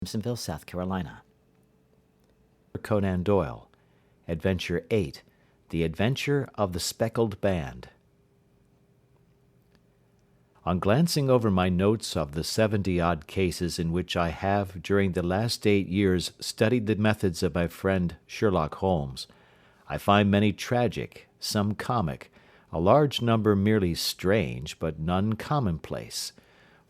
Andersonville, South Carolina. Conan Doyle. Adventure 8. The Adventure of the Speckled Band. On glancing over my notes of the 70-odd cases in which I have, during the last 8 years, studied the methods of my friend Sherlock Holmes, I find many tragic, some comic, a large number merely strange, but none commonplace.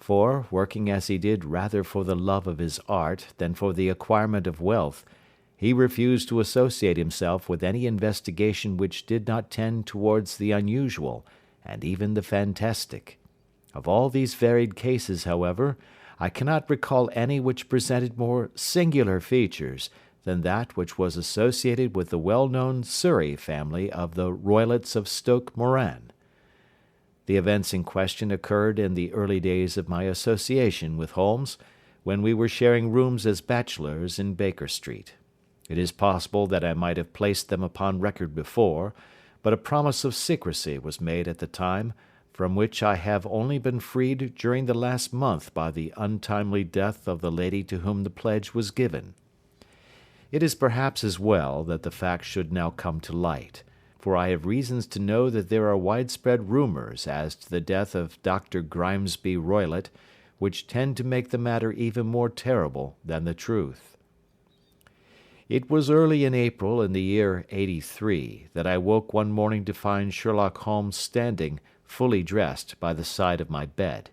For, working as he did rather for the love of his art than for the acquirement of wealth, he refused to associate himself with any investigation which did not tend towards the unusual, and even the fantastic. Of all these varied cases, however, I cannot recall any which presented more singular features than that which was associated with the well-known Surrey family of the Roylotts of Stoke Moran. The events in question occurred in the early days of my association with Holmes, when we were sharing rooms as bachelors in Baker Street. It is possible that I might have placed them upon record before, but a promise of secrecy was made at the time, from which I have only been freed during the last month by the untimely death of the lady to whom the pledge was given. It is perhaps as well that the fact should now come to light, for I have reasons to know that there are widespread rumours as to the death of Dr. Grimesby Roylott, which tend to make the matter even more terrible than the truth. It was early in April in the year '83 that I woke one morning to find Sherlock Holmes standing, fully dressed, by the side of my bed.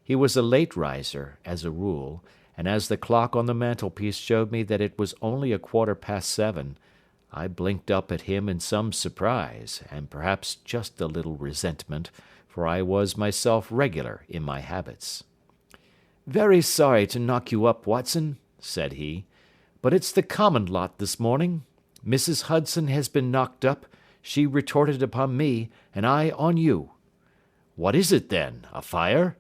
He was a late riser, as a rule, and as the clock on the mantelpiece showed me that it was only 7:15, I blinked up at him in some surprise, and perhaps just a little resentment, for I was myself regular in my habits. "Very sorry to knock you up, Watson," said he, "but it's the common lot this morning. Mrs. Hudson has been knocked up, she retorted upon me, and I on you." "What is it, then? A fire?"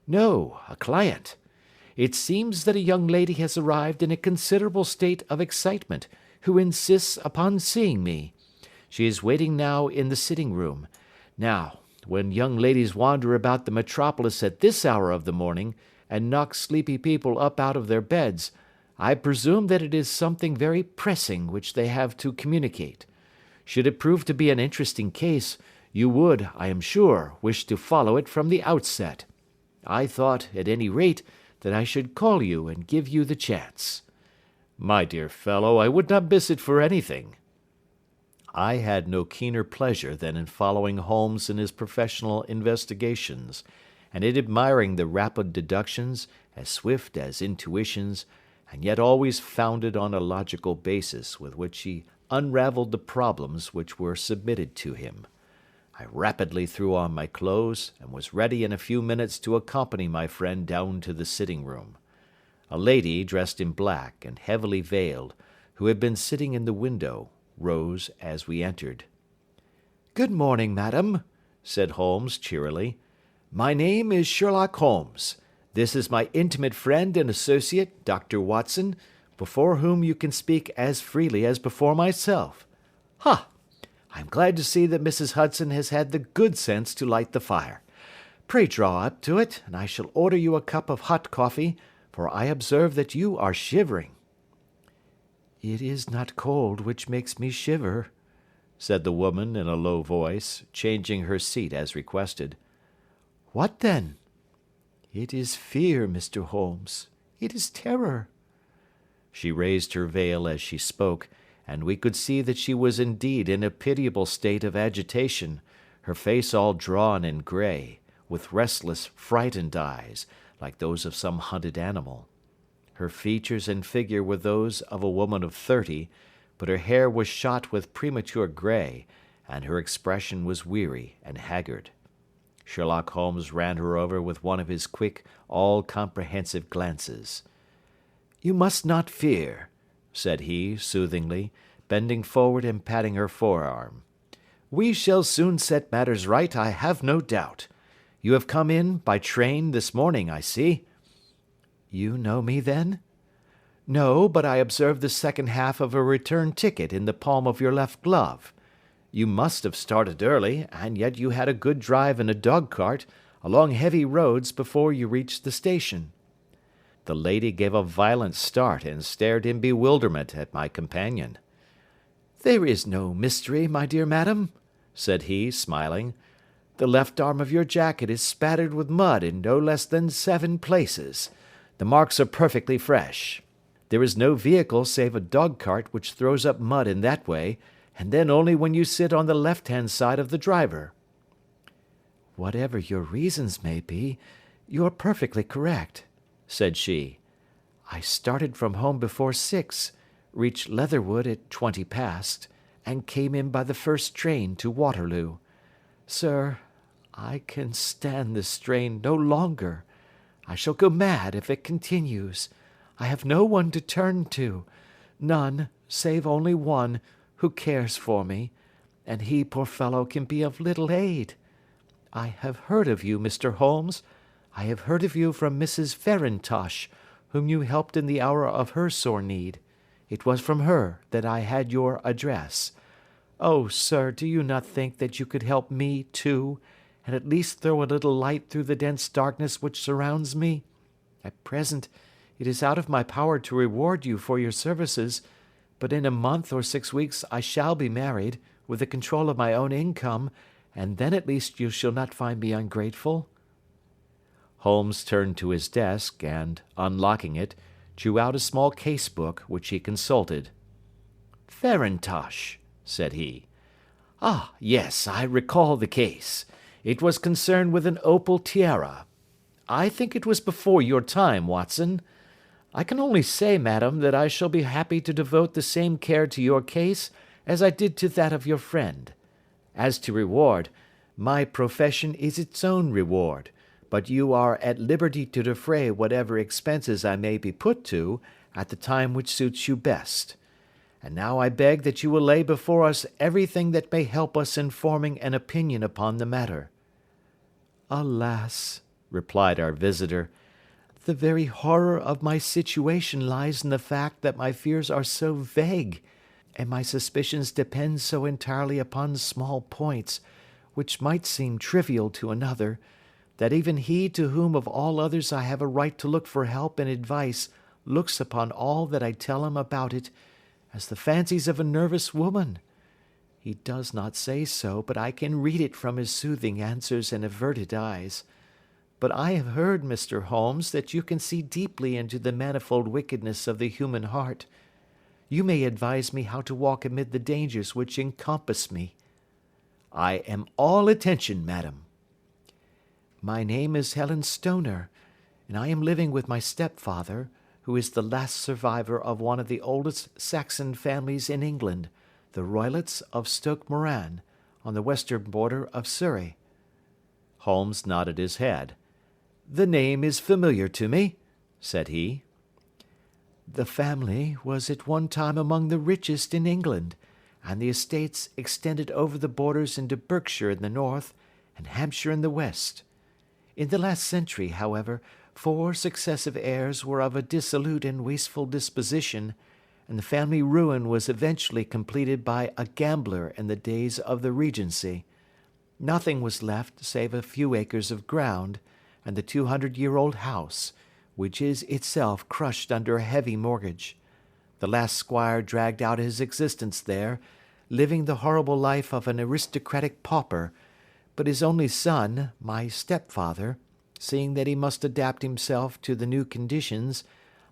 "No, a client. It seems that a young lady has arrived in a considerable state of excitement, who insists upon seeing me. She is waiting now in the sitting-room. Now, when young ladies wander about the metropolis at this hour of the morning, and knock sleepy people up out of their beds, I presume that it is something very pressing which they have to communicate. Should it prove to be an interesting case, you would, I am sure, wish to follow it from the outset. I thought, at any rate, that I should call you and give you the chance." "My dear fellow, I would not miss it for anything." I had no keener pleasure than in following Holmes in his professional investigations, and in admiring the rapid deductions, as swift as intuitions, and yet always founded on a logical basis with which he unravelled the problems which were submitted to him. I rapidly threw on my clothes, and was ready in a few minutes to accompany my friend down to the sitting-room. A lady, dressed in black and heavily veiled, who had been sitting in the window, rose as we entered. "Good morning, madam," said Holmes cheerily. "My name is Sherlock Holmes. This is my intimate friend and associate, Dr. Watson, before whom you can speak as freely as before myself. Ha! I am glad to see that Mrs. Hudson has had the good sense to light the fire. Pray draw up to it, and I shall order you a cup of hot coffee, for I observe that you are shivering." "It is not cold which makes me shiver," said the woman in a low voice, changing her seat as requested. "What then?" "It is fear, Mr. Holmes. It is terror." She raised her veil as she spoke, and we could see that she was indeed in a pitiable state of agitation, her face all drawn and grey, with restless, frightened eyes, like those of some hunted animal. Her features and figure were those of a woman of 30, but her hair was shot with premature grey, and her expression was weary and haggard. Sherlock Holmes ran her over with one of his quick, all-comprehensive glances. "You must not fear," said he, soothingly, bending forward and patting her forearm. "We shall soon set matters right, I have no doubt. You have come in by train this morning, I see." "You know me, then?" "No, but I observed the second half of a return ticket in the palm of your left glove. You must have started early, and yet you had a good drive in a dog-cart, along heavy roads, before you reached the station." The The lady gave a violent start and stared in bewilderment at my companion. "There is no mystery, my dear madam," said he, smiling. "The left arm of your jacket is spattered with mud in no less than 7 places. The marks are perfectly fresh. There is no vehicle save a dog-cart which throws up mud in that way, and then only when you sit on the left-hand side of the driver." "Whatever your reasons may be, you are perfectly correct," said she. "I started from home before 6, reached Leatherwood at 20 past, and came in by the first train to Waterloo. Sir, I can stand this strain no longer. I shall go mad if it continues. I have no one to turn to, none, save only one, who cares for me, and he, poor fellow, can be of little aid. I have heard of you, Mr. Holmes. I have heard of you from Mrs. Farintosh, whom you helped in the hour of her sore need. It was from her that I had your address. Oh, sir, do you not think that you could help me, too, and at least throw a little light through the dense darkness which surrounds me? At present, it is out of my power to reward you for your services, but in a month or 6 weeks I shall be married, with the control of my own income, and then at least you shall not find me ungrateful." Holmes turned to his desk, and, unlocking it, drew out a small case-book, which he consulted. "Farintosh," said he. "Ah, yes, I recall the case. It was concerned with an opal tiara. I think it was before your time, Watson. I can only say, madam, that I shall be happy to devote the same care to your case as I did to that of your friend. As to reward, my profession is its own reward, but you are at liberty to defray whatever expenses I may be put to at the time which suits you best. And now I beg that you will lay before us everything that may help us in forming an opinion upon the matter." "Alas," replied our visitor, "the very horror of my situation lies in the fact that my fears are so vague, and my suspicions depend so entirely upon small points, which might seem trivial to another, that even he to whom of all others I have a right to look for help and advice looks upon all that I tell him about it as the fancies of a nervous woman. He does not say so, but I can read it from his soothing answers and averted eyes. But I have heard, Mr. Holmes, that you can see deeply into the manifold wickedness of the human heart. You may advise me how to walk amid the dangers which encompass me." "I am all attention, madam." "My name is Helen Stoner, and I am living with my stepfather, who is the last survivor of one of the oldest Saxon families in England, the Roylotts of Stoke Moran, on the western border of Surrey." Holmes nodded his head. "The name is familiar to me," said he. "The family was at one time among the richest in England, and the estates extended over the borders into Berkshire in the north and Hampshire in the west. In the last century, however, 4 successive heirs were of a dissolute and wasteful disposition, and the family ruin was eventually completed by a gambler in the days of the Regency. Nothing was left save a few acres of ground, and the 200-year-old house, which is itself crushed under a heavy mortgage. The last squire dragged out his existence there, living the horrible life of an aristocratic pauper, but his only son, my stepfather, seeing that he must adapt himself to the new conditions,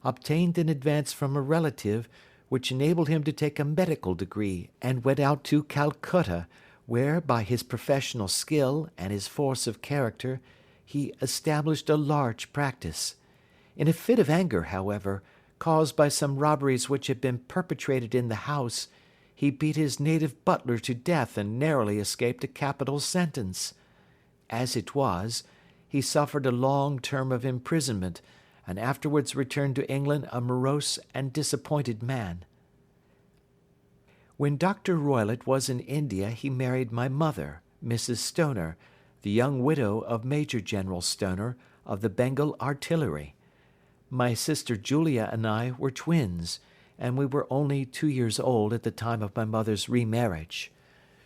obtained an advance from a relative which enabled him to take a medical degree and went out to Calcutta, where, by his professional skill and his force of character, he established a large practice. In a fit of anger, however, caused by some robberies which had been perpetrated in the house, he beat his native butler to death and narrowly escaped a capital sentence. As it was, he suffered a long term of imprisonment, and afterwards returned to England a morose and disappointed man. When Dr. Roylott was in India he married my mother, Mrs. Stoner, the young widow of Major General Stoner, of the Bengal Artillery. My sister Julia and I were twins, and we were only 2 years old at the time of my mother's remarriage.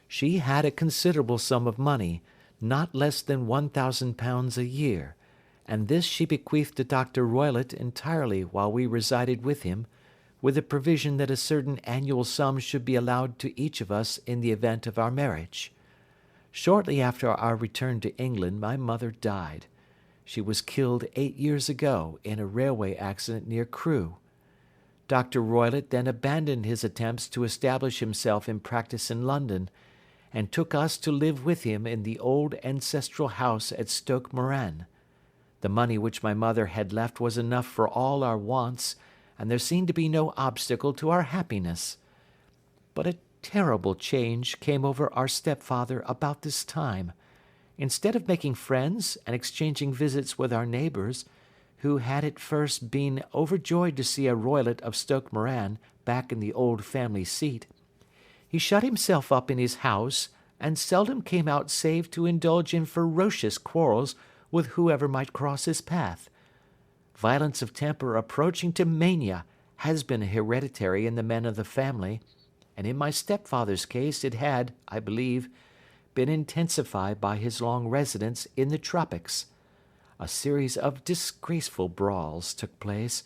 She had a considerable sum of money, not less than £1,000 a year, and this she bequeathed to Dr. Roylott entirely while we resided with him, with the provision that a certain annual sum should be allowed to each of us in the event of our marriage. Shortly after our return to England my mother died. She was killed 8 years ago in a railway accident near Crewe. Dr. Roylott then abandoned his attempts to establish himself in practice in London, and took us to live with him in the old ancestral house at Stoke Moran. The money which my mother had left was enough for all our wants, and there seemed to be no obstacle to our happiness. But a terrible change came over our stepfather about this time. Instead of making friends and exchanging visits with our neighbours, who had at first been overjoyed to see a Roylott of Stoke Moran back in the old family seat, he shut himself up in his house, and seldom came out save to indulge in ferocious quarrels with whoever might cross his path. Violence of temper approaching to mania has been hereditary in the men of the family, and in my stepfather's case it had, I believe, been intensified by his long residence in the tropics. A series of disgraceful brawls took place,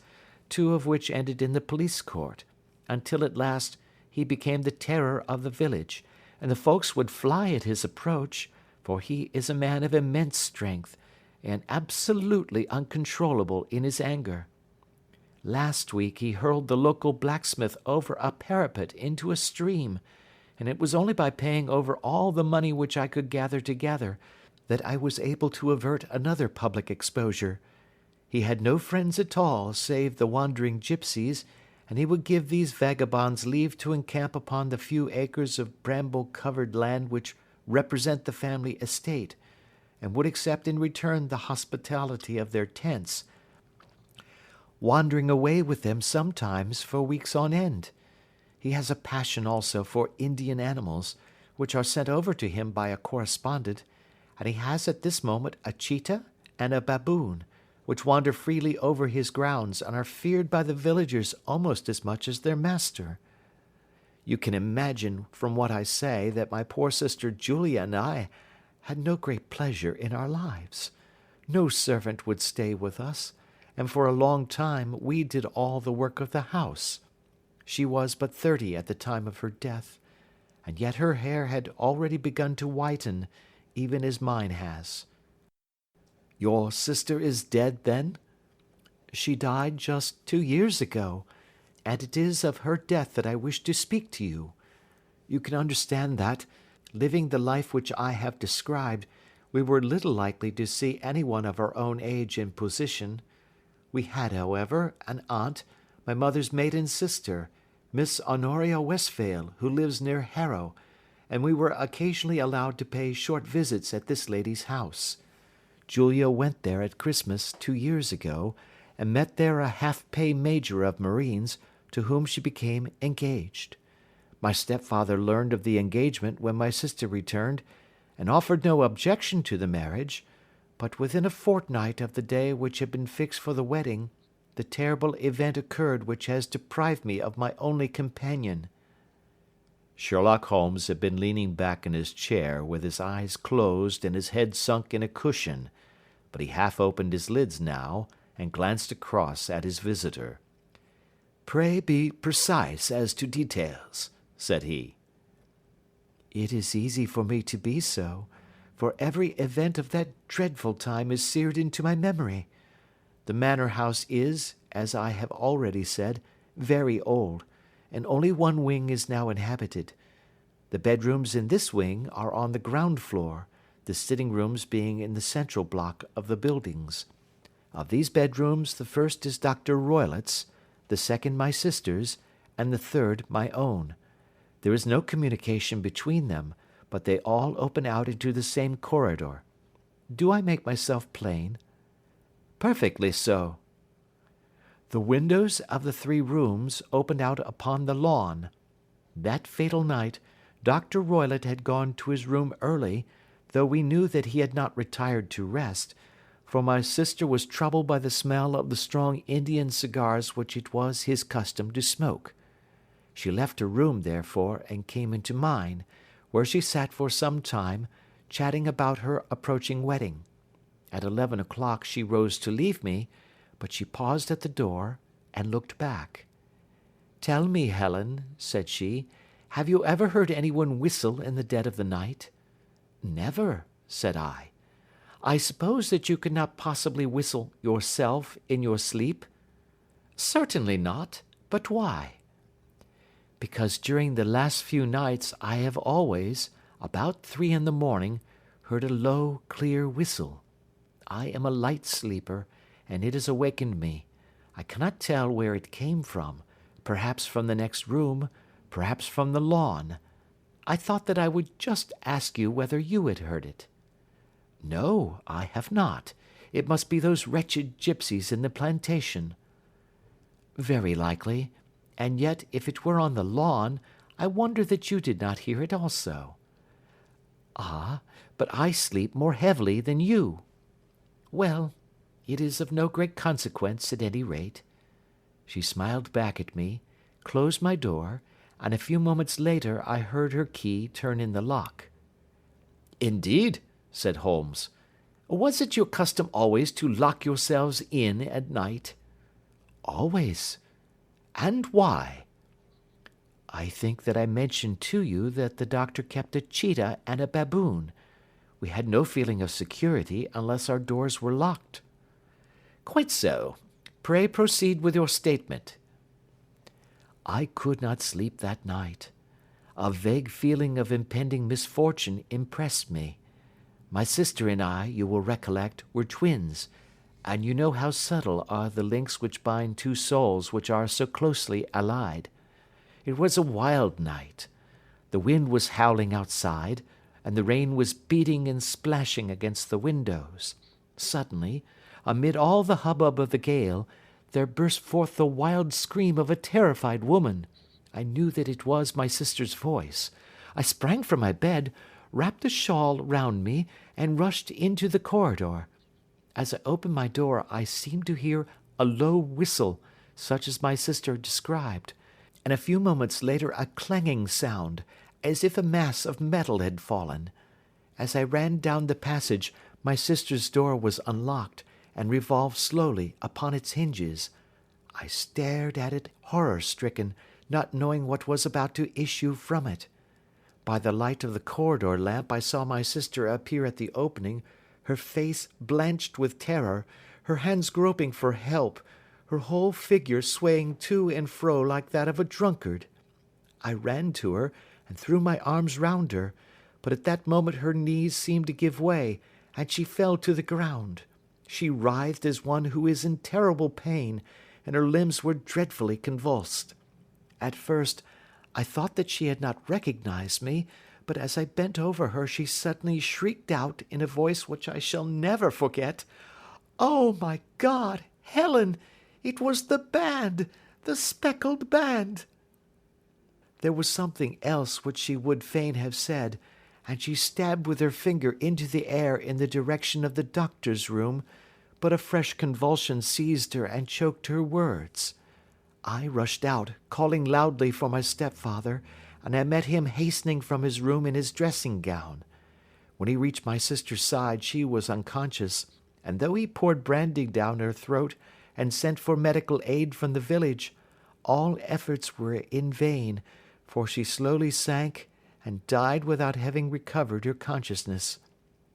2 of which ended in the police court, until at last he became the terror of the village, and the folks would fly at his approach, for he is a man of immense strength, and absolutely uncontrollable in his anger. Last week he hurled the local blacksmith over a parapet into a stream, and it was only by paying over all the money which I could gather together that I was able to avert another public exposure. He had no friends at all save the wandering gipsies, and he would give these vagabonds leave to encamp upon the few acres of bramble-covered land which represent the family estate, and would accept in return the hospitality of their tents, wandering away with them sometimes for weeks on end. He has a passion also for Indian animals, which are sent over to him by a correspondent, and he has at this moment a cheetah and a baboon, which wander freely over his grounds and are feared by the villagers almost as much as their master. You can imagine from what I say that my poor sister Julia and I had no great pleasure in our lives. No servant would stay with us, and for a long time we did all the work of the house. She was but 30 at the time of her death, and yet her hair had already begun to whiten, even as mine has. Your sister is dead, then? She died just 2 years ago, and it is of her death that I wish to speak to you. You can understand that, living the life which I have described, we were little likely to see anyone of our own age and position. We had, however, an aunt, my mother's maiden sister, Miss Honoria Westphail, who lives near Harrow, and we were occasionally allowed to pay short visits at this lady's house. Julia went there at Christmas 2 years ago, and met there a half-pay major of marines, to whom she became engaged. My stepfather learned of the engagement when my sister returned, and offered no objection to the marriage, but within a fortnight of the day which had been fixed for the wedding, the terrible event occurred which has deprived me of my only companion." Sherlock Holmes had been leaning back in his chair with his eyes closed and his head sunk in a cushion, but he half opened his lids now and glanced across at his visitor. "Pray be precise as to details," said he. "It is easy for me to be so, for every event of that dreadful time is seared into my memory. The manor house is, as I have already said, very old, and only one wing is now inhabited. The bedrooms in this wing are on the ground floor, the sitting rooms being in the central block of the buildings. Of these bedrooms the first is Dr. Roylott's, the second my sister's, and the third my own. There is no communication between them, but they all open out into the same corridor. Do I make myself plain?" "Perfectly so." "The windows of the 3 rooms opened out upon the lawn. That fatal night, Dr. Roylott had gone to his room early, though we knew that he had not retired to rest, for my sister was troubled by the smell of the strong Indian cigars which it was his custom to smoke. She left her room, therefore, and came into mine, where she sat for some time, chatting about her approaching wedding. At 11 o'clock she rose to leave me, but she paused at the door and looked back. "Tell me, Helen," said she, "have you ever heard anyone whistle in the dead of the night?" "Never," said I. "I suppose that you could not possibly whistle yourself in your sleep?" "Certainly not. But why?" "Because during the last few nights I have always, about 3 in the morning, heard a low, clear whistle. I am a light sleeper, and it has awakened me. I cannot tell where it came from, perhaps from the next room, perhaps from the lawn. I thought that I would just ask you whether you had heard it." "No, I have not. It must be those wretched gypsies in the plantation." "Very likely, and yet if it were on the lawn, I wonder that you did not hear it also." "Ah, but I sleep more heavily than you." "Well, it is of no great consequence at any rate." She smiled back at me, closed my door, and a few moments later I heard her key turn in the lock. "Indeed," said Holmes. "Was it your custom always to lock yourselves in at night?" "Always." "And why?" "I think that I mentioned to you that the doctor kept a cheetah and a baboon. We had no feeling of security unless our doors were locked." "Quite so. Pray proceed with your statement." "I could not sleep that night. A vague feeling of impending misfortune impressed me. My sister and I, you will recollect, were twins, and you know how subtle are the links which bind two souls which are so closely allied. It was a wild night. The wind was howling outside, and the rain was beating and splashing against the windows. Suddenly, amid all the hubbub of the gale, there burst forth the wild scream of a terrified woman. I knew that it was my sister's voice. I sprang from my bed, wrapped a shawl round me, and rushed into the corridor. As I opened my door I seemed to hear a low whistle, such as my sister described, and a few moments later a clanging sound, as if a mass of metal had fallen. As I ran down the passage my sister's door was unlocked, and revolved slowly upon its hinges. I stared at it horror-stricken, not knowing what was about to issue from it. By the light of the corridor lamp I saw my sister appear at the opening, her face blanched with terror, her hands groping for help, her whole figure swaying to and fro like that of a drunkard. I ran to her and threw my arms round her, but at that moment her knees seemed to give way, and she fell to the ground. She writhed as one who is in terrible pain, and her limbs were dreadfully convulsed. At first, I thought that she had not recognized me, but as I bent over her she suddenly shrieked out in a voice which I shall never forget, "Oh, my God, Helen! It was the band! The speckled band!" There was something else which she would fain have said, and she stabbed with her finger into the air in the direction of the doctor's room, but a fresh convulsion seized her and choked her words. I rushed out, calling loudly for my stepfather, and I met him hastening from his room in his dressing gown. When he reached my sister's side she was unconscious, and though he poured brandy down her throat and sent for medical aid from the village, all efforts were in vain, for she slowly sank and died without having recovered her consciousness.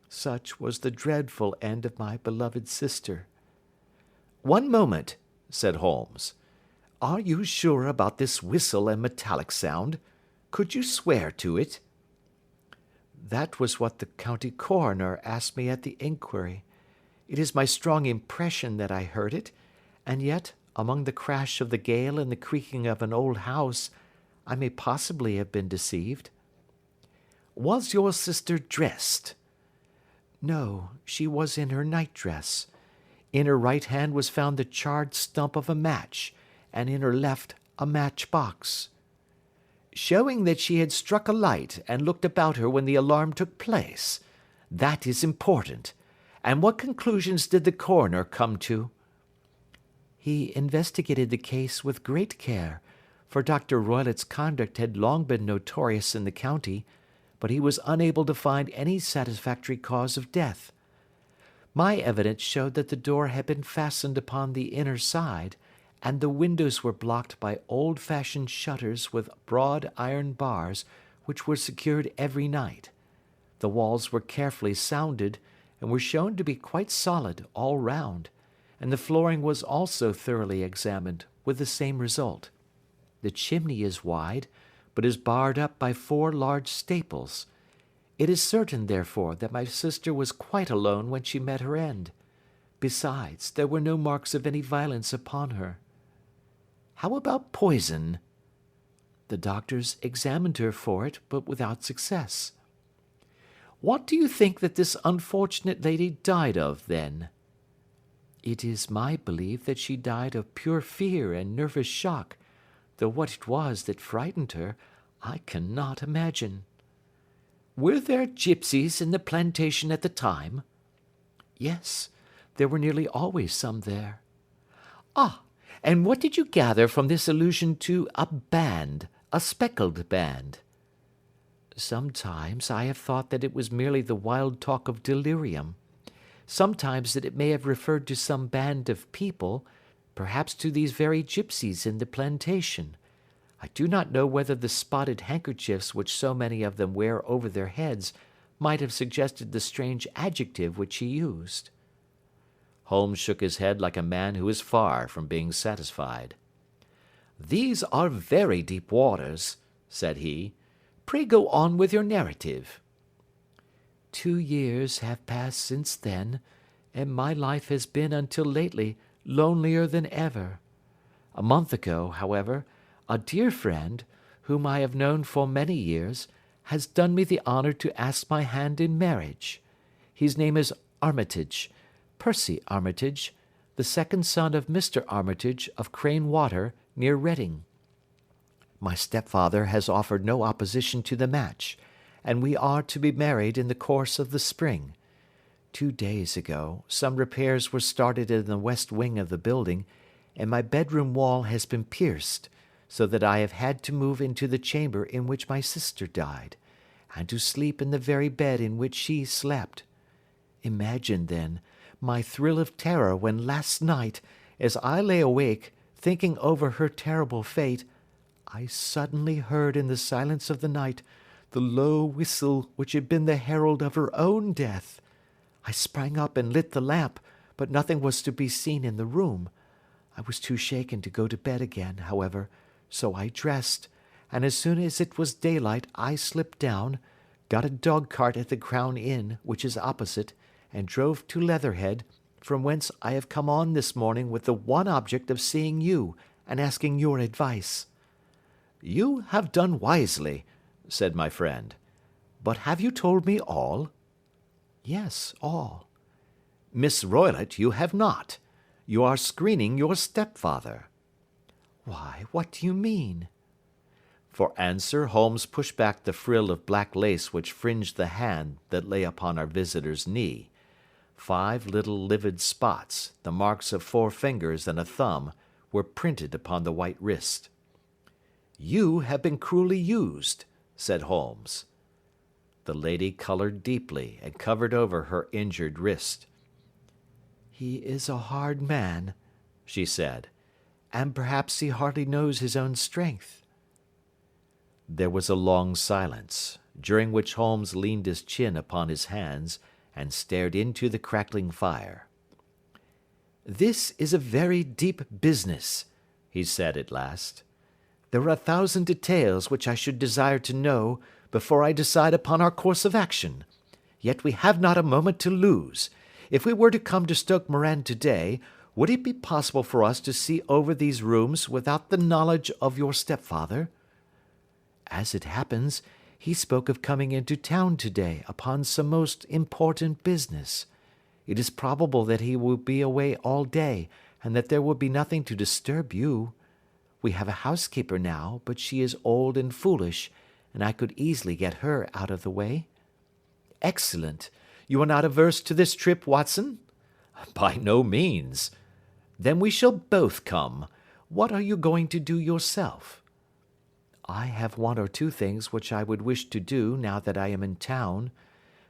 Such was the dreadful end of my beloved sister. "One moment," said Holmes. "Are you sure about this whistle and metallic sound? Could you swear to it?" "That was what the county coroner asked me at the inquiry. It is my strong impression that I heard it, and yet, among the crash of the gale and the creaking of an old house, I may possibly have been deceived." "Was your sister dressed?" "No, she was in her nightdress. In her right hand was found the charred stump of a match, and in her left a matchbox." "Showing that she had struck a light and looked about her when the alarm took place. That is important. And what conclusions did the coroner come to?" "He investigated the case with great care, for Dr. Roylott's conduct had long been notorious in the county, but he was unable to find any satisfactory cause of death." My evidence showed that the door had been fastened upon the inner side, and the windows were blocked by old-fashioned shutters with broad iron bars, which were secured every night. The walls were carefully sounded, and were shown to be quite solid all round, and the flooring was also thoroughly examined, with the same result. The chimney is wide, but is barred up by 4 large staples. It is certain, therefore, that my sister was quite alone when she met her end. Besides, there were no marks of any violence upon her. How about poison? The doctors examined her for it, but without success. What do you think that this unfortunate lady died of, then? It is my belief that she died of pure fear and nervous shock, though what it was that frightened her, I cannot imagine. Were there gipsies in the plantation at the time? Yes, there were nearly always some there. Ah, and what did you gather from this allusion to a band, a speckled band? Sometimes I have thought that it was merely the wild talk of delirium. Sometimes that it may have referred to some band of people, perhaps to these very gipsies in the plantation. I do not know whether the spotted handkerchiefs which so many of them wear over their heads might have suggested the strange adjective which he used. Holmes shook his head like a man who is far from being satisfied. "These are very deep waters," said he. "Pray go on with your narrative." 2 years have passed since then, and my life has been until lately lonelier than ever. A month ago, however, a dear friend, whom I have known for many years, has done me the honour to ask my hand in marriage. His name is Armitage, Percy Armitage, the second son of Mr. Armitage of Crane Water, near Reading. My stepfather has offered no opposition to the match, and we are to be married in the course of the spring. 2 days ago, some repairs were started in the west wing of the building, and my bedroom wall has been pierced, so that I have had to move into the chamber in which my sister died, and to sleep in the very bed in which she slept. Imagine, then, my thrill of terror when last night, as I lay awake, thinking over her terrible fate, I suddenly heard in the silence of the night the low whistle which had been the herald of her own death. I sprang up and lit the lamp, but nothing was to be seen in the room. I was too shaken to go to bed again, however, so I dressed, and as soon as it was daylight I slipped down, got a dog-cart at the Crown Inn, which is opposite, and drove to Leatherhead, from whence I have come on this morning with the one object of seeing you and asking your advice." "You have done wisely," said my friend. "But have you told me all?" "Yes, all." "Miss Roylott, you have not. You are screening your stepfather." "Why, what do you mean?" For answer, Holmes pushed back the frill of black lace which fringed the hand that lay upon our visitor's knee. 5 little livid spots, the marks of 4 fingers and a thumb, were printed upon the white wrist. "You have been cruelly used," said Holmes. The lady coloured deeply and covered over her injured wrist. "He is a hard man," she said, "and perhaps he hardly knows his own strength." There was a long silence, during which Holmes leaned his chin upon his hands and stared into the crackling fire. "This is a very deep business," he said at last. "There are 1,000 details which I should desire to know before I decide upon our course of action. Yet we have not a moment to lose. If we were to come to Stoke Moran today, would it be possible for us to see over these rooms without the knowledge of your stepfather?" "As it happens, he spoke of coming into town today upon some most important business. It is probable that he will be away all day, and that there will be nothing to disturb you. We have a housekeeper now, but she is old and foolish, and I could easily get her out of the way." "Excellent. You are not averse to this trip, Watson?" "By no means." "Then we shall both come. What are you going to do yourself?" "I have 1 or 2 things which I would wish to do now that I am in town,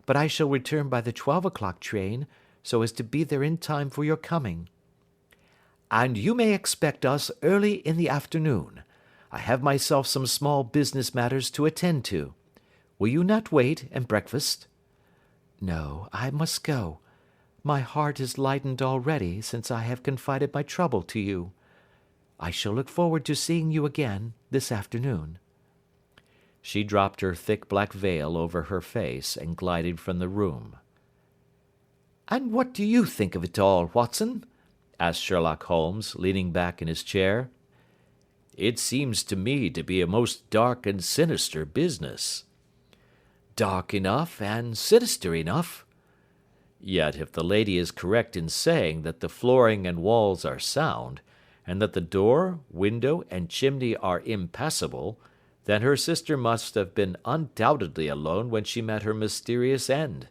but I shall return by the 12 o'clock train, so as to be there in time for your coming. And you may expect us early in the afternoon. I have myself some small business matters to attend to. Will you not wait and breakfast? No, I must go. My heart is lightened already since I have confided my trouble to you. I shall look forward to seeing you again this afternoon. She dropped her thick black veil over her face and glided from the room. And what do you think of it all, Watson? Asked Sherlock Holmes, leaning back in his chair. It seems to me to be a most dark and sinister business. Dark enough and sinister enough. Yet if the lady is correct in saying that the flooring and walls are sound, and that the door, window, and chimney are impassable, then her sister must have been undoubtedly alone when she met her mysterious end.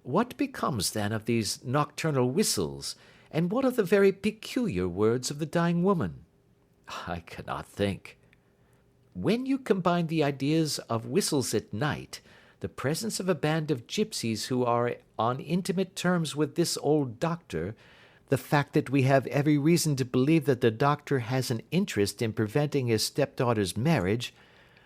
What becomes then of these nocturnal whistles, and what of the very peculiar words of the dying woman? I cannot think. When you combine the ideas of whistles at night, the presence of a band of gypsies who are on intimate terms with this old doctor, the fact that we have every reason to believe that the doctor has an interest in preventing his stepdaughter's marriage,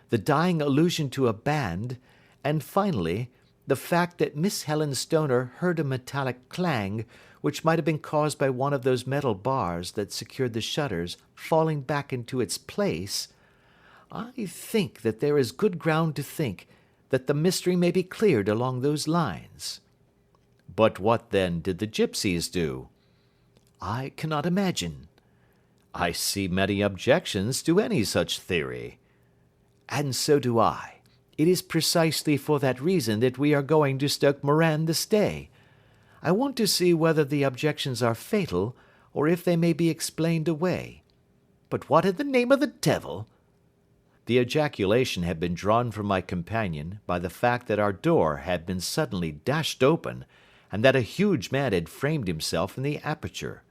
the dying allusion to a band, and finally, the fact that Miss Helen Stoner heard a metallic clang, which might have been caused by one of those metal bars that secured the shutters falling back into its place, I think that there is good ground to think that the mystery may be cleared along those lines. But what then did the gypsies do? I cannot imagine. I see many objections to any such theory. And so do I. It is precisely for that reason that we are going to Stoke Moran this day. I want to see whether the objections are fatal, or if they may be explained away. But what in the name of the devil? The ejaculation had been drawn from my companion by the fact that our door had been suddenly dashed open, and that a huge man had framed himself in the aperture.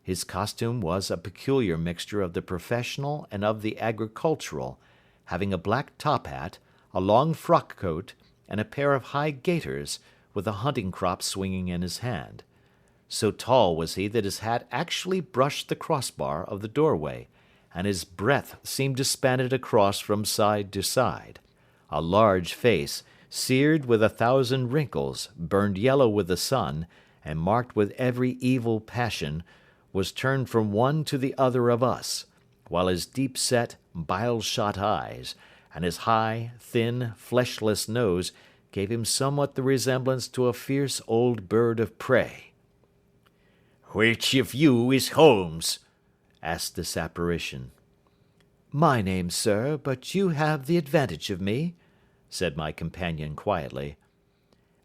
His costume was a peculiar mixture of the professional and of the agricultural, having a black top hat, a long frock coat, and a pair of high gaiters, with a hunting crop swinging in his hand. So tall was he that his hat actually brushed the crossbar of the doorway, and his breadth seemed to span it across from side to side. A large face, seared with 1,000 wrinkles, burned yellow with the sun, and marked with every evil passion, was turned from one to the other of us, while his deep-set, bile-shot eyes, and his high, thin, fleshless nose gave him somewhat the resemblance to a fierce old bird of prey. "Which of you is Holmes?" asked this apparition. "My name, sir, but you have the advantage of me," said my companion quietly.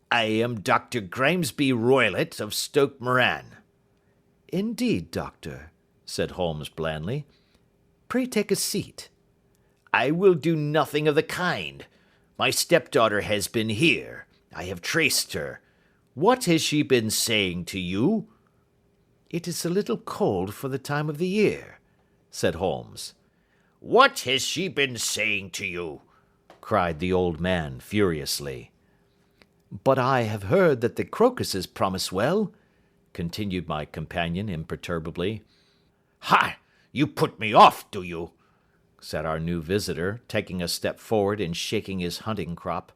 "I am Dr. Grimesby Roylott of Stoke Moran." "Indeed, doctor," said Holmes blandly. "Pray take a seat." "I will do nothing of the kind. My stepdaughter has been here. I have traced her. What has she been saying to you?" "It is a little cold for the time of the year," said Holmes. "What has she been saying to you?" cried the old man furiously. "But I have heard that the crocuses promise well," continued my companion imperturbably. "Ha! You put me off, do you?" said our new visitor, taking a step forward and shaking his hunting crop.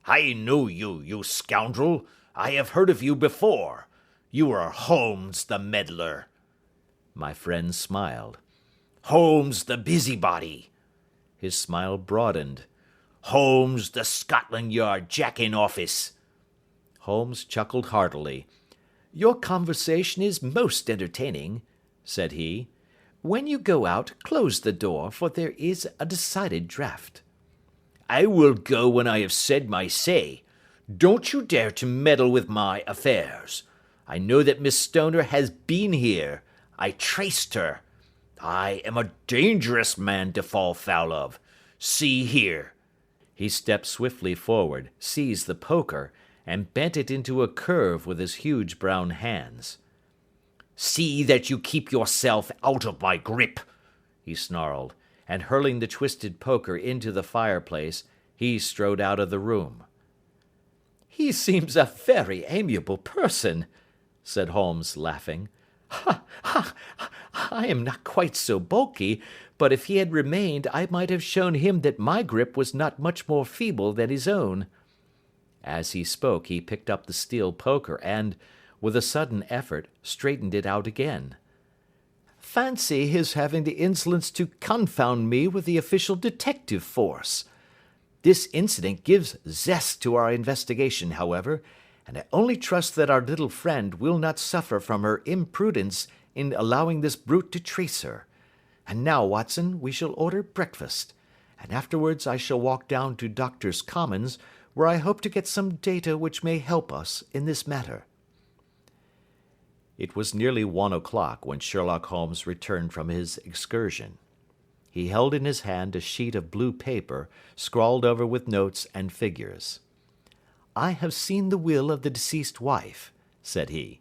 "I know you, you scoundrel. I have heard of you before. You are Holmes the meddler." My friend smiled. "Holmes the busybody." His smile broadened. "Holmes the Scotland Yard Jack-in-Office." Holmes chuckled heartily. "Your conversation is most entertaining," said he. "When you go out, close the door, for there is a decided draught." "I will go when I have said my say. Don't you dare to meddle with my affairs. I know that Miss Stoner has been here. I traced her. I am a dangerous man to fall foul of. See here." He stepped swiftly forward, seized the poker, and bent it into a curve with his huge brown hands. "See that you keep yourself out of my grip," he snarled, and hurling the twisted poker into the fireplace, he strode out of the room. "He seems a very amiable person," said Holmes, laughing. "Ha, ha! I am not quite so bulky, but if he had remained I might have shown him that my grip was not much more feeble than his own." As he spoke he picked up the steel poker and, with a sudden effort, straightened it out again. "Fancy his having the insolence to confound me with the official detective force! This incident gives zest to our investigation, however, and I only trust that our little friend will not suffer from her imprudence in allowing this brute to trace her. And now, Watson, we shall order breakfast, and afterwards I shall walk down to Doctors' Commons, where I hope to get some data which may help us in this matter." It was nearly 1 o'clock when Sherlock Holmes returned from his excursion. He held in his hand a sheet of blue paper, scrawled over with notes and figures. "I have seen the will of the deceased wife," said he.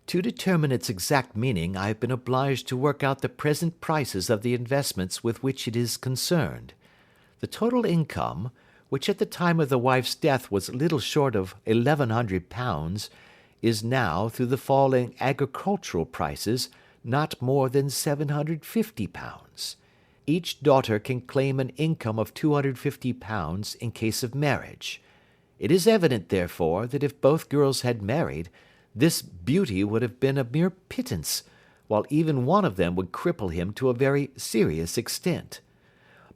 "To determine its exact meaning I have been obliged to work out the present prices of the investments with which it is concerned. The total income, which at the time of the wife's death was little short of £1,100, is now, through the fall in agricultural prices, not more than £750. Each daughter can claim an income of £250 in case of marriage. It is evident, therefore, that if both girls had married, this beauty would have been a mere pittance, while even one of them would cripple him to a very serious extent.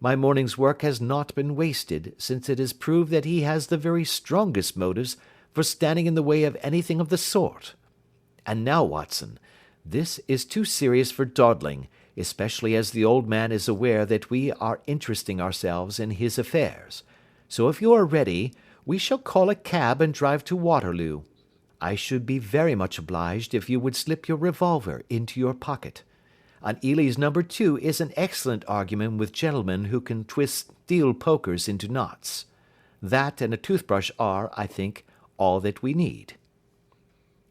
My morning's work has not been wasted, since it has proved that he has the very strongest motives for standing in the way of anything of the sort. And now, Watson, this is too serious for dawdling, especially as the old man is aware that we are interesting ourselves in his affairs. So if you are ready, we shall call a cab and drive to Waterloo. I should be very much obliged if you would slip your revolver into your pocket. An Ely's No. 2 is an excellent argument with gentlemen who can twist steel pokers into knots. That and a toothbrush are, I think, all that we need."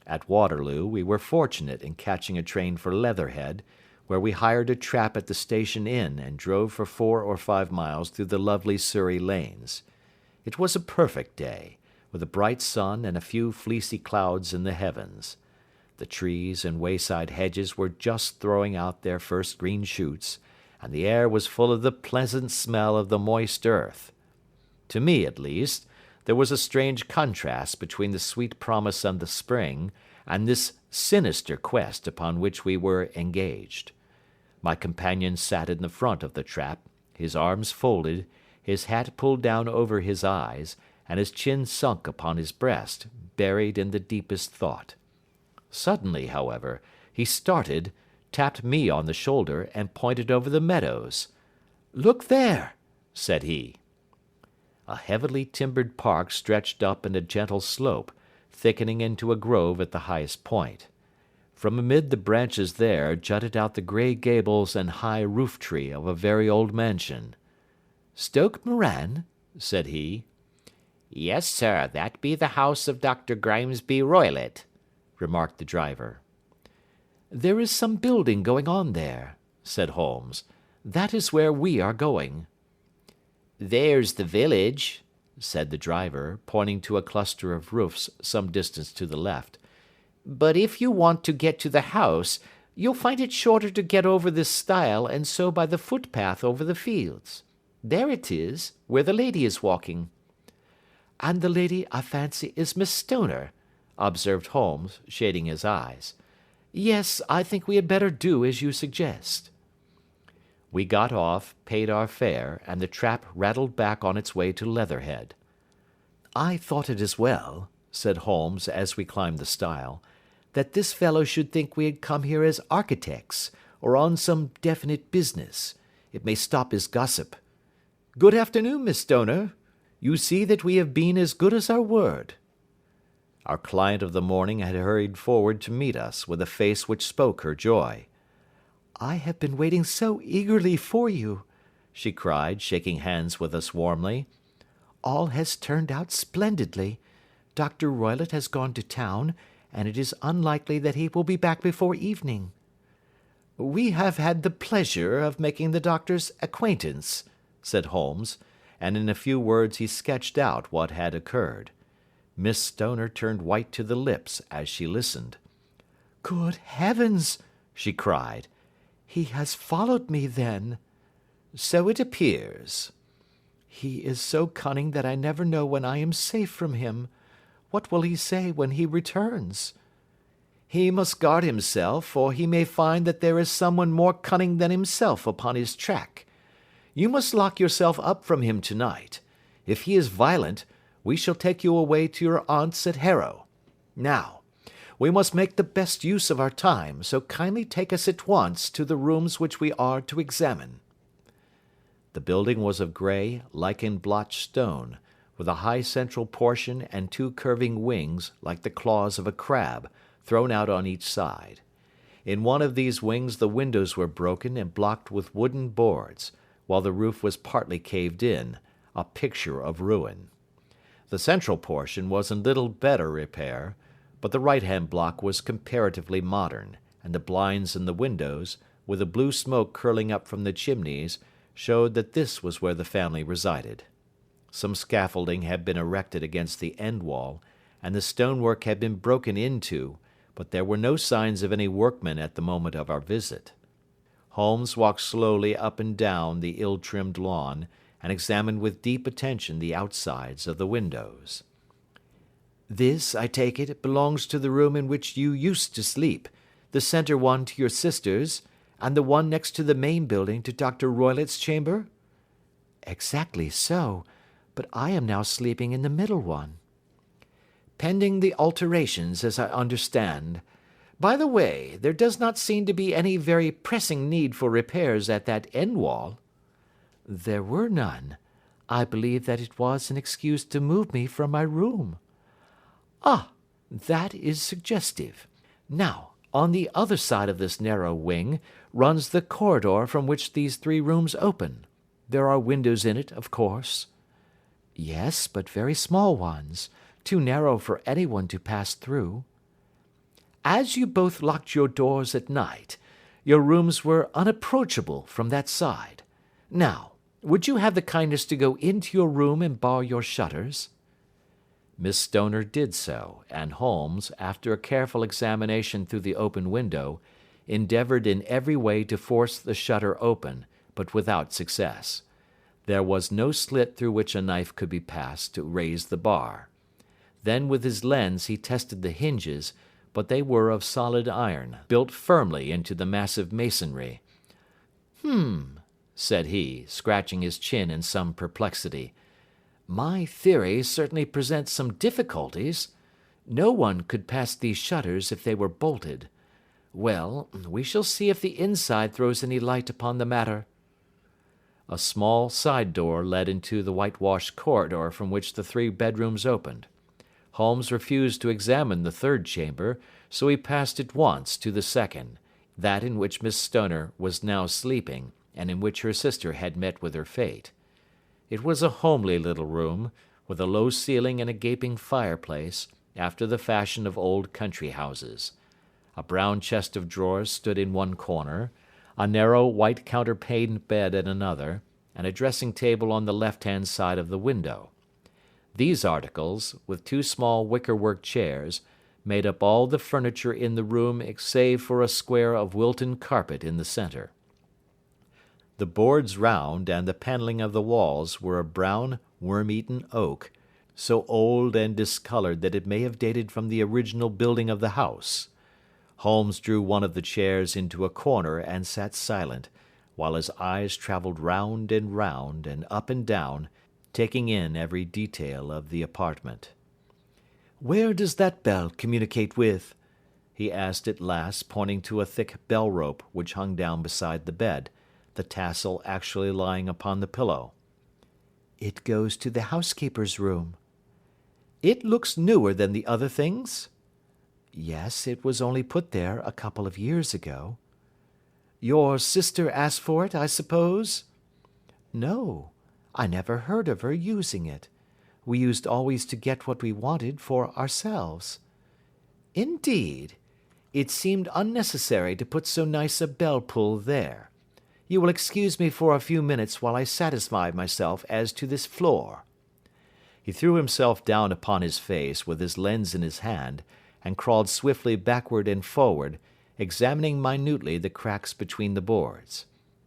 At Waterloo we were fortunate in catching a train for Leatherhead, where we hired a trap at the station inn and drove for 4 or 5 miles through the lovely Surrey lanes. It was a perfect day, with a bright sun and a few fleecy clouds in the heavens. The trees and wayside hedges were just throwing out their first green shoots, and the air was full of the pleasant smell of the moist earth. To me, at least, there was a strange contrast between the sweet promise of the spring and this sinister quest upon which we were engaged. My companion sat in the front of the trap, his arms folded, his hat pulled down over his eyes, and his chin sunk upon his breast, buried in the deepest thought. Suddenly, however, he started, tapped me on the shoulder, and pointed over the meadows. "Look there," said he. A heavily timbered park stretched up in a gentle slope, thickening into a grove at the highest point. From amid the branches there jutted out the grey gables and high roof-tree of a very old mansion. "Stoke Moran?" said he. "Yes, sir, that be the house of Dr. Grimesby Roylott," remarked the driver. "There is some building going on there," said Holmes. "That is where we are going." "There's the village," said the driver, pointing to a cluster of roofs some distance to the left. "But if you want to get to the house, you'll find it shorter to get over this stile and so by the footpath over the fields. There it is, where the lady is walking." "And the lady, I fancy, is Miss Stoner," observed Holmes, shading his eyes. "Yes, I think we had better do as you suggest." We got off, paid our fare, and the trap rattled back on its way to Leatherhead. "I thought it as well," said Holmes as we climbed the stile, "that this fellow should think we had come here as architects, or on some definite business. It may stop his gossip. Good afternoon, Miss Stoner. You see that we have been as good as our word." Our client of the morning had hurried forward to meet us with a face which spoke her joy. "I have been waiting so eagerly for you," she cried, shaking hands with us warmly. "All has turned out splendidly. Dr. Roylott has gone to town, and it is unlikely that he will be back before evening." "We have had the pleasure of making the doctor's acquaintance," said Holmes, and in a few words he sketched out what had occurred. Miss Stoner turned white to the lips as she listened. "Good heavens!" she cried. "He has followed me, then?" "So it appears." "He is so cunning that I never know when I am safe from him. What will he say when he returns?" "He must guard himself, for he may find that there is someone more cunning than himself upon his track. You must lock yourself up from him tonight. If he is violent, we shall take you away to your aunt's at Harrow. Now, we must make the best use of our time, so kindly take us at once to the rooms which we are to examine." The building was of grey, lichen-blotched stone, with a high central portion and two curving wings, like the claws of a crab, thrown out on each side. In one of these wings the windows were broken and blocked with wooden boards, while the roof was partly caved in, a picture of ruin. The central portion was in little better repair, but the right-hand block was comparatively modern, and the blinds in the windows, with the blue smoke curling up from the chimneys, showed that this was where the family resided. Some scaffolding had been erected against the end wall, and the stonework had been broken into, but there were no signs of any workmen at the moment of our visit. Holmes walked slowly up and down the ill-trimmed lawn, and examined with deep attention the outsides of the windows. "This, I take it, belongs to the room in which you used to sleep, the centre one to your sister's, and the one next to the main building to Dr. Roylott's chamber?" "Exactly so, but I am now sleeping in the middle one." "Pending the alterations, as I understand. By the way, there does not seem to be any very pressing need for repairs at that end wall." "There were none. I believe that it was an excuse to move me from my room." "Ah, that is suggestive. Now, on the other side of this narrow wing runs the corridor from which these three rooms open. There are windows in it, of course." "Yes, but very small ones, too narrow for anyone to pass through." "As you both locked your doors at night, your rooms were unapproachable from that side. Now, would you have the kindness to go into your room and bar your shutters?" Miss Stoner did so, and Holmes, after a careful examination through the open window, endeavoured in every way to force the shutter open, but without success. There was no slit through which a knife could be passed to raise the bar. Then with his lens he tested the hinges, but they were of solid iron, built firmly into the massive masonry. Said he, scratching his chin in some perplexity. "My theory certainly presents some difficulties. No one could pass these shutters if they were bolted. Well, we shall see if the inside throws any light upon the matter." A small side door led into the whitewashed corridor from which the three bedrooms opened. Holmes refused to examine the third chamber, so he passed at once to the second, that in which Miss Stoner was now sleeping, and in which her sister had met with her fate. It was a homely little room, with a low ceiling and a gaping fireplace, after the fashion of old country houses. A brown chest of drawers stood in one corner, a narrow white counterpaned bed in another, and a dressing table on the left-hand side of the window. These articles, with two small wickerwork chairs, made up all the furniture in the room save for a square of Wilton carpet in the centre. The boards round and the panelling of the walls were of brown, worm-eaten oak, so old and discoloured that it may have dated from the original building of the house. Holmes drew one of the chairs into a corner and sat silent, while his eyes travelled round and up and down, taking in every detail of the apartment. "Where does that bell communicate with?" he asked at last, pointing to a thick bell-rope which hung down beside the bed, the tassel actually lying upon the pillow. "It goes to the housekeeper's room." "It looks newer than the other things?" "Yes, it was only put there a couple of years ago." "Your sister asked for it, I suppose?" "No. I never heard of her using it. We used always to get what we wanted for ourselves." "Indeed! It seemed unnecessary to put so nice a bell-pull there. You will excuse me for a few minutes while I satisfy myself as to this floor." He threw himself down upon his face with his lens in his hand, and crawled swiftly backward and forward, examining minutely the cracks between the boards.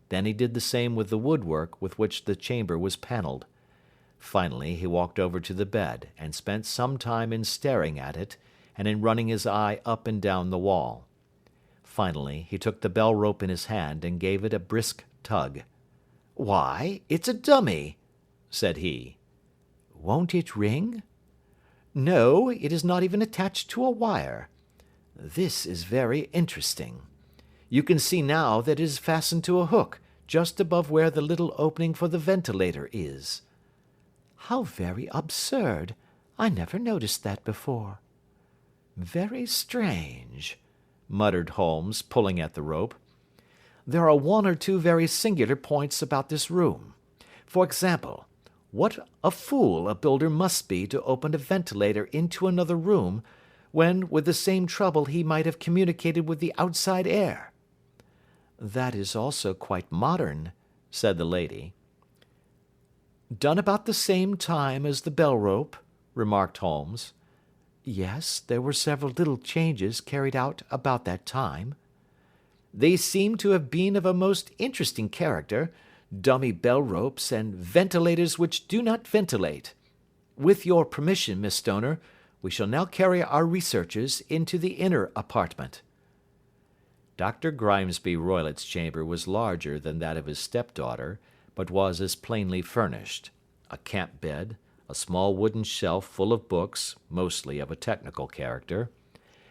Then he did the same with the woodwork with which the chamber was panelled. Finally he walked over to the bed, and spent some time in staring at it, and in running his eye up and down the wall. Finally he took the bell rope in his hand and gave it a brisk tug. "Why, it's a dummy," said he. "Won't it ring?" "No, it is not even attached to a wire. This is very interesting. You can see now that it is fastened to a hook, just above where the little opening for the ventilator is." "How very absurd! I never noticed that before." "Very strange," muttered Holmes, pulling at the rope. "There are one or two very singular points about this room. For example, what a fool a builder must be to open a ventilator into another room, when with the same trouble he might have communicated with the outside air." "That is also quite modern," said the lady. "Done about the same time as the bell rope," remarked Holmes. "Yes, there were several little changes carried out about that time." "They seem to have been of a most interesting character, dummy bell ropes and ventilators which do not ventilate. With your permission, Miss Stoner, we shall now carry our researches into the inner apartment." Dr. Grimesby Roylott's chamber was larger than that of his stepdaughter, but was as plainly furnished. A camp bed, a small wooden shelf full of books, mostly of a technical character,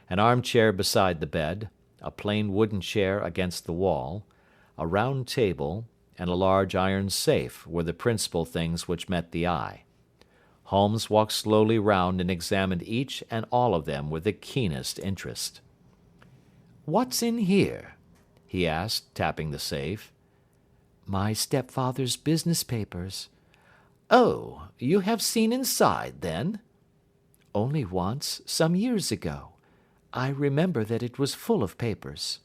an armchair beside the bed, a plain wooden chair against the wall, a round table, and a large iron safe were the principal things which met the eye. Holmes walked slowly round and examined each and all of them with the keenest interest. "What's in here?" he asked, tapping the safe. "My stepfather's business papers." "Oh, you have seen inside, then?" "Only once, some years ago. I remember that it was full of papers."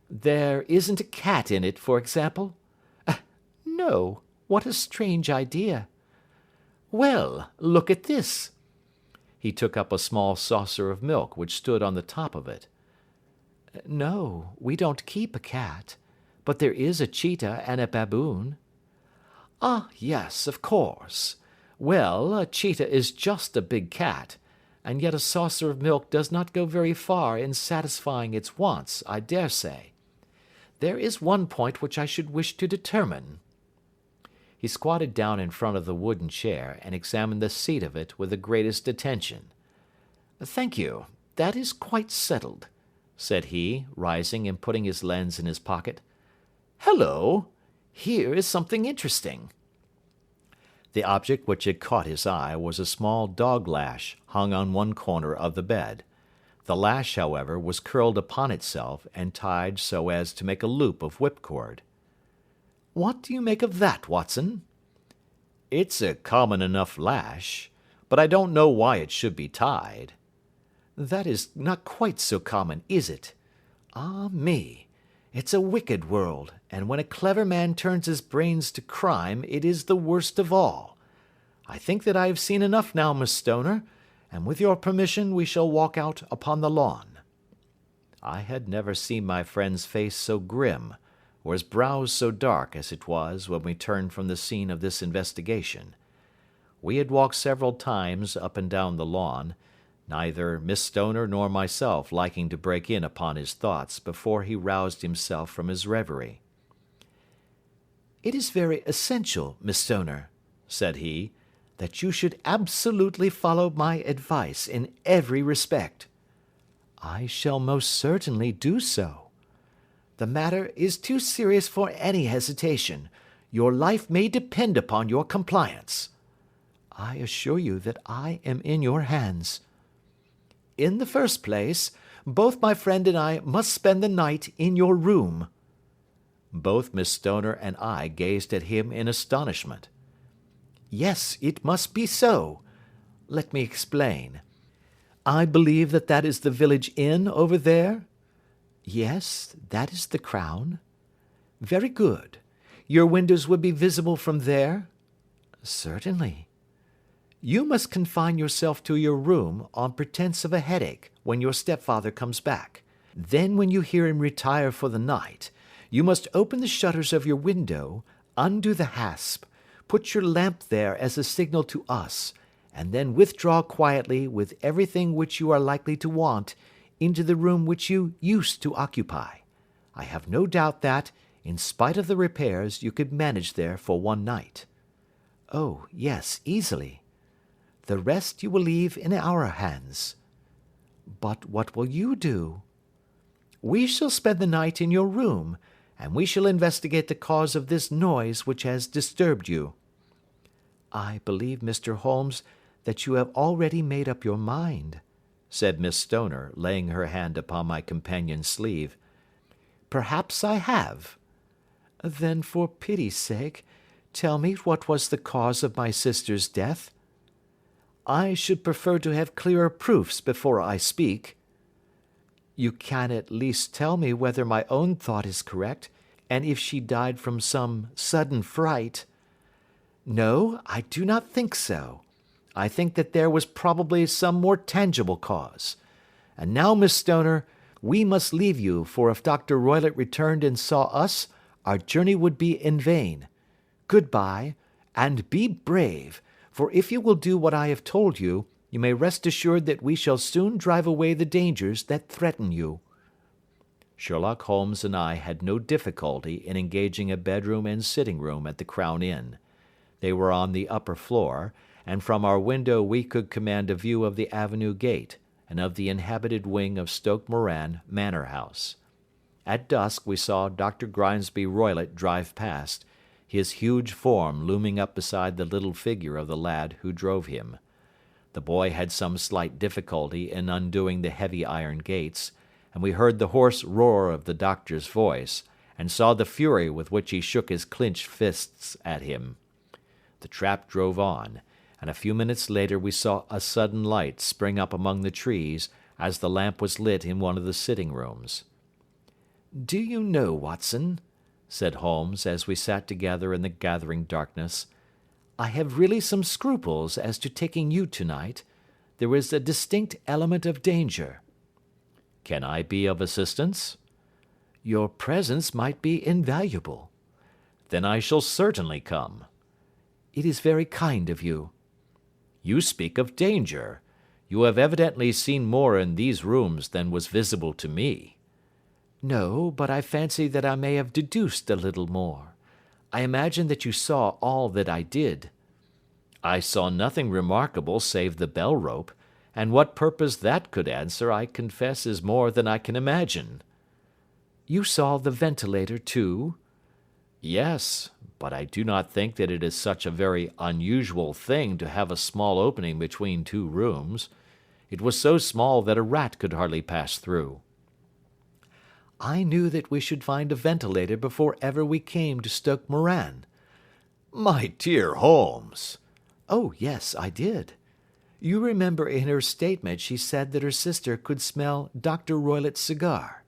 "There isn't a cat in it, for example?" "No. What a strange idea." "Well, look at this." He took up a small saucer of milk which stood on the top of it. "No, we don't keep a cat, but there is a cheetah and a baboon." "Ah, yes, of course. Well, a cheetah is just a big cat, and yet a saucer of milk does not go very far in satisfying its wants, I dare say. There is one point which I should wish to determine." He squatted down in front of the wooden chair, and examined the seat of it with the greatest attention. "Thank you, that is quite settled," said he, rising and putting his lens in his pocket. "Hello! Here is something interesting." The object which had caught his eye was a small dog lash hung on one corner of the bed. The lash, however, was curled upon itself, and tied so as to make a loop of whipcord. "What do you make of that, Watson?" "It's a common enough lash, but I don't know why it should be tied." "That is not quite so common, is it? Ah me! It's a wicked world, and when a clever man turns his brains to crime, it is the worst of all. I think that I have seen enough now, Miss Stoner, and with your permission we shall walk out upon the lawn." I had never seen my friend's face so grim, or his brows so dark as it was when we turned from the scene of this investigation. We had walked several times up and down the lawn, neither Miss Stoner nor myself liking to break in upon his thoughts before he roused himself from his reverie. "It is very essential, Miss Stoner," said he, "that you should absolutely follow my advice in every respect." "I shall most certainly do so." "The matter is too serious for any hesitation. Your life may depend upon your compliance." "I assure you that I am in your hands." "In the first place, both my friend and I must spend the night in your room." Both Miss Stoner and I gazed at him in astonishment. "Yes, it must be so. Let me explain. I believe that that is the village inn over there?" "Yes, that is the Crown." "Very good. Your windows would be visible from there?" "Certainly." You must confine yourself to your room on pretence of a headache when your stepfather comes back. Then when you hear him retire for the night, you must open the shutters of your window, undo the hasp, put your lamp there as a signal to us, and then withdraw quietly with everything which you are likely to want into the room which you used to occupy. I have no doubt that, in spite of the repairs, you could manage there for one night. Oh, yes, easily. The rest you will leave in our hands. But what will you do? We shall spend the night in your room, and we shall investigate the cause of this noise which has disturbed you. I believe, Mr. Holmes, that you have already made up your mind, said Miss Stoner, laying her hand upon my companion's sleeve. Perhaps I have. Then, for pity's sake, tell me what was the cause of my sister's death. I should prefer to have clearer proofs before I speak. You can at least tell me whether my own thought is correct, and if she died from some sudden fright. No, I do not think so. I think that there was probably some more tangible cause. And now, Miss Stoner, we must leave you, for if Dr. Roylott returned and saw us, our journey would be in vain. Good-bye, and be brave, for if you will do what I have told you, you may rest assured that we shall soon drive away the dangers that threaten you. Sherlock Holmes and I had no difficulty in engaging a bedroom and sitting-room at the Crown Inn. They were on the upper floor, and from our window we could command a view of the avenue gate and of the inhabited wing of Stoke Moran Manor House. At dusk we saw Dr. Grimesby Roylott drive past, his huge form looming up beside the little figure of the lad who drove him. The boy had some slight difficulty in undoing the heavy iron gates, and we heard the hoarse roar of the doctor's voice, and saw the fury with which he shook his clenched fists at him. The trap drove on, and a few minutes later we saw a sudden light spring up among the trees as the lamp was lit in one of the sitting-rooms. "Do you know, Watson," said Holmes, as we sat together in the gathering darkness, "I have really some scruples as to taking you tonight. There is a distinct element of danger." "Can I be of assistance?" "Your presence might be invaluable." "Then I shall certainly come." "It is very kind of you." "You speak of danger. You have evidently seen more in these rooms than was visible to me." "No, but I fancy that I may have deduced a little more. I imagine that you saw all that I did." "I saw nothing remarkable save the bell rope, and what purpose that could answer I confess is more than I can imagine." "You saw the ventilator too?" "Yes, but I do not think that it is such a very unusual thing to have a small opening between two rooms. It was so small that a rat could hardly pass through." "I knew that we should find a ventilator before ever we came to Stoke Moran." "My dear Holmes!" "Oh, yes, I did. You remember in her statement she said that her sister could smell Dr. Roylott's cigar.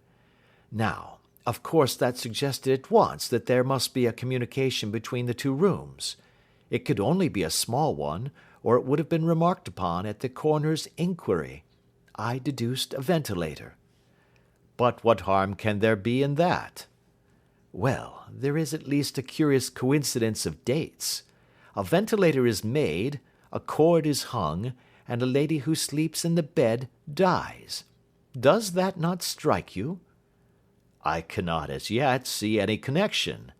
Now, of course that suggested at once that there must be a communication between the two rooms. It could only be a small one, or it would have been remarked upon at the coroner's inquiry. I deduced a ventilator." "But what harm can there be in that?" "Well, there is at least a curious coincidence of dates. A ventilator is made, a cord is hung, and a lady who sleeps in the bed dies. Does that not strike you?" "I cannot as yet see any connection."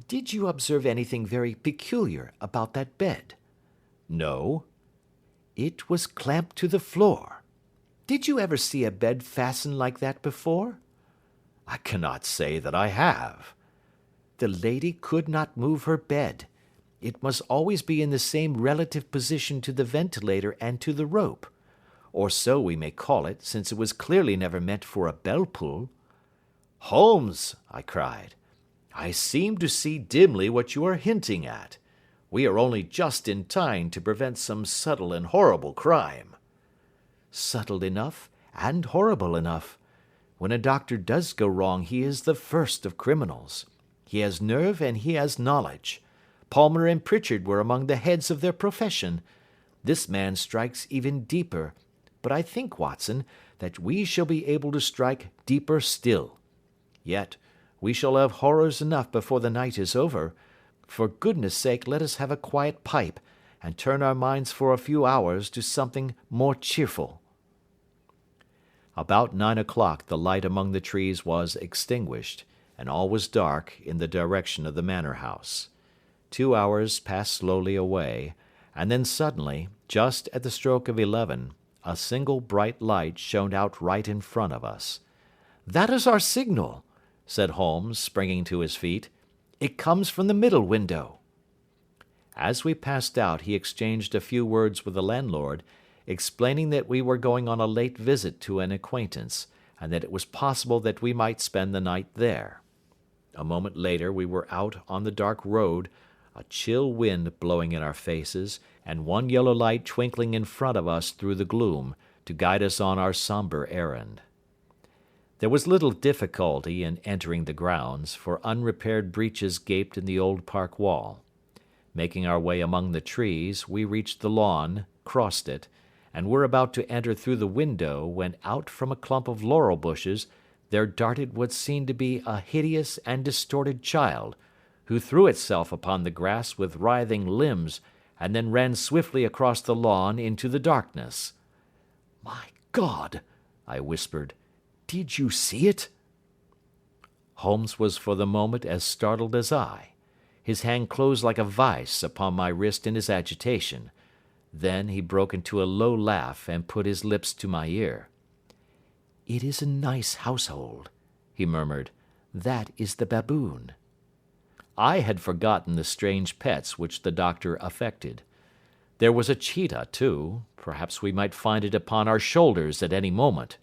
"Did you observe anything very peculiar about that bed?" "No." "It was clamped to the floor. Did you ever see a bed fastened like that before?" "I cannot say that I have." "The lady could not move her bed. It must always be in the same relative position to the ventilator and to the rope. Or so we may call it, since it was clearly never meant for a bell pull." "Holmes," I cried, "I seem to see dimly what you are hinting at. We are only just in time to prevent some subtle and horrible crime." "Subtle enough, and horrible enough. When a doctor does go wrong he is the first of criminals. He has nerve and he has knowledge. Palmer and Pritchard were among the heads of their profession. This man strikes even deeper, but I think, Watson, that we shall be able to strike deeper still. Yet we shall have horrors enough before the night is over. For goodness' sake, let us have a quiet pipe, and turn our minds for a few hours to something more cheerful." About 9 o'clock the light among the trees was extinguished, and all was dark in the direction of the manor house. 2 hours passed slowly away, and then suddenly, just at the stroke of 11, a single bright light shone out right in front of us. "That is our signal," said Holmes, springing to his feet. "It comes from the middle window." As we passed out he exchanged a few words with the landlord, explaining that we were going on a late visit to an acquaintance, and that it was possible that we might spend the night there. A moment later we were out on the dark road, a chill wind blowing in our faces, and one yellow light twinkling in front of us through the gloom, to guide us on our sombre errand. There was little difficulty in entering the grounds, for unrepaired breaches gaped in the old park wall. Making our way among the trees, we reached the lawn, crossed it, and were about to enter through the window when out from a clump of laurel bushes there darted what seemed to be a hideous and distorted child, who threw itself upon the grass with writhing limbs and then ran swiftly across the lawn into the darkness. "My God!" I whispered. "Did you see it?" Holmes was for the moment as startled as I. His hand closed like a vice upon my wrist in his agitation. Then he broke into a low laugh and put his lips to my ear. "It is a nice household," he murmured. "That is the baboon." I had forgotten the strange pets which the doctor affected. There was a cheetah, too. Perhaps we might find it upon our shoulders at any moment.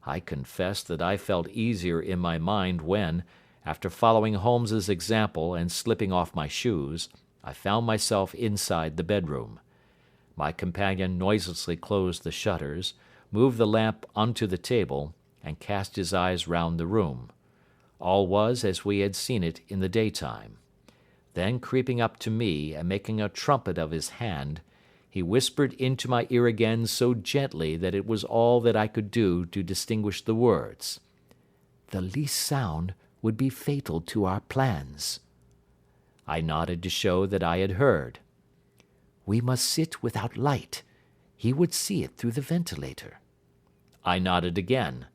I confess that I felt easier in my mind when, after following Holmes's example and slipping off my shoes, I found myself inside the bedroom. My companion noiselessly closed the shutters, moved the lamp onto the table, and cast his eyes round the room. All was as we had seen it in the daytime. Then creeping up to me and making a trumpet of his hand, he whispered into my ear again so gently that it was all that I could do to distinguish the words. "The least sound would be fatal to our plans." I nodded to show that I had heard. "We must sit without light. He would see it through the ventilator." I nodded again.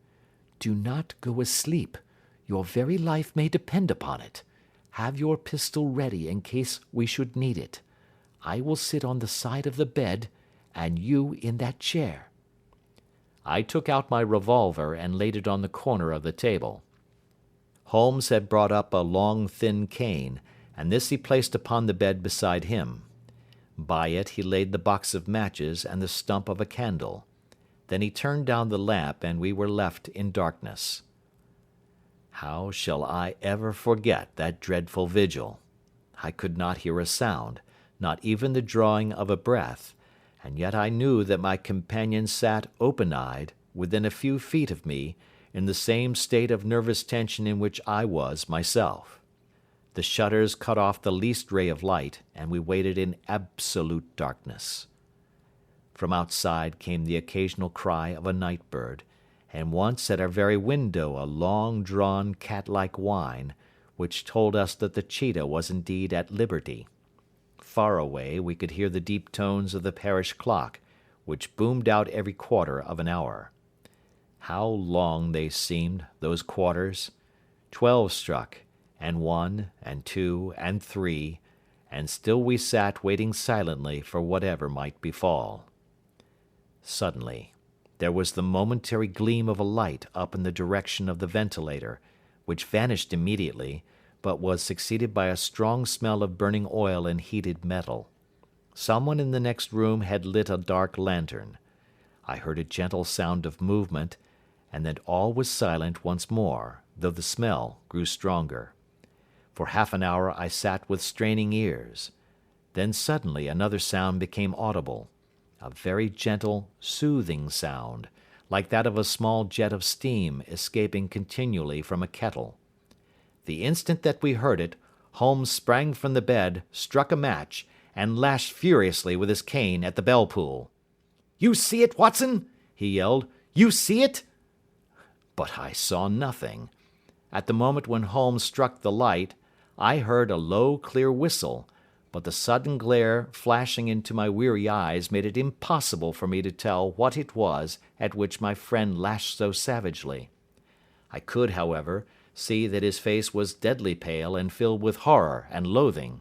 "Do not go asleep. Your very life may depend upon it. Have your pistol ready in case we should need it. I will sit on the side of the bed, and you in that chair." I took out my revolver and laid it on the corner of the table. Holmes had brought up a long, thin cane, and this he placed upon the bed beside him. By it he laid the box of matches and the stump of a candle. Then he turned down the lamp, and we were left in darkness. How shall I ever forget that dreadful vigil? I could not hear a sound, not even the drawing of a breath, and yet I knew that my companion sat open-eyed, within a few feet of me, in the same state of nervous tension in which I was myself. The shutters cut off the least ray of light, and we waited in absolute darkness. From outside came the occasional cry of a night bird, and once at our very window a long-drawn cat-like whine, which told us that the cheetah was indeed at liberty. Far away we could hear the deep tones of the parish clock, which boomed out every quarter of an hour. How long they seemed, those quarters! 12 struck, and 1, and 2, and 3, and still we sat waiting silently for whatever might befall. Suddenly, there was the momentary gleam of a light up in the direction of the ventilator, which vanished immediately, but was succeeded by a strong smell of burning oil and heated metal. Someone in the next room had lit a dark lantern. I heard a gentle sound of movement, and then all was silent once more, though the smell grew stronger. For half an hour I sat with straining ears. Then suddenly another sound became audible, a very gentle, soothing sound, like that of a small jet of steam escaping continually from a kettle. The instant that we heard it, Holmes sprang from the bed, struck a match, and lashed furiously with his cane at the bell pull. "You see it, Watson?" he yelled. "You see it?" But I saw nothing. At the moment when Holmes struck the light, I heard a low, clear whistle, but the sudden glare flashing into my weary eyes made it impossible for me to tell what it was at which my friend lashed so savagely. I could, however, see that his face was deadly pale and filled with horror and loathing.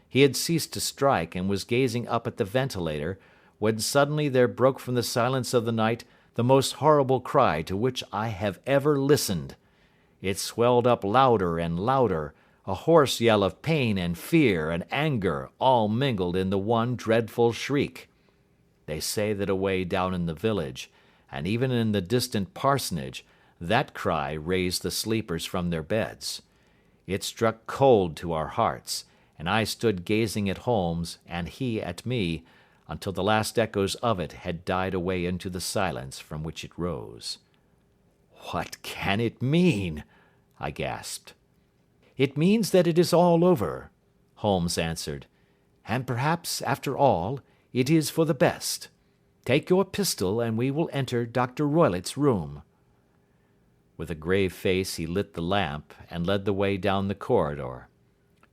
He had ceased to strike and was gazing up at the ventilator, when suddenly there broke from the silence of the night the most horrible cry to which I have ever listened. It swelled up louder and louder, a hoarse yell of pain and fear and anger all mingled in the one dreadful shriek. They say that away down in the village, and even in the distant parsonage, that cry raised the sleepers from their beds. It struck cold to our hearts, and I stood gazing at Holmes, and he at me, until the last echoes of it had died away into the silence from which it rose. "What can it mean?" I gasped. "It means that it is all over," Holmes answered. "And perhaps, after all, it is for the best. Take your pistol and we will enter Dr. Roylott's room." With a grave face he lit the lamp and led the way down the corridor.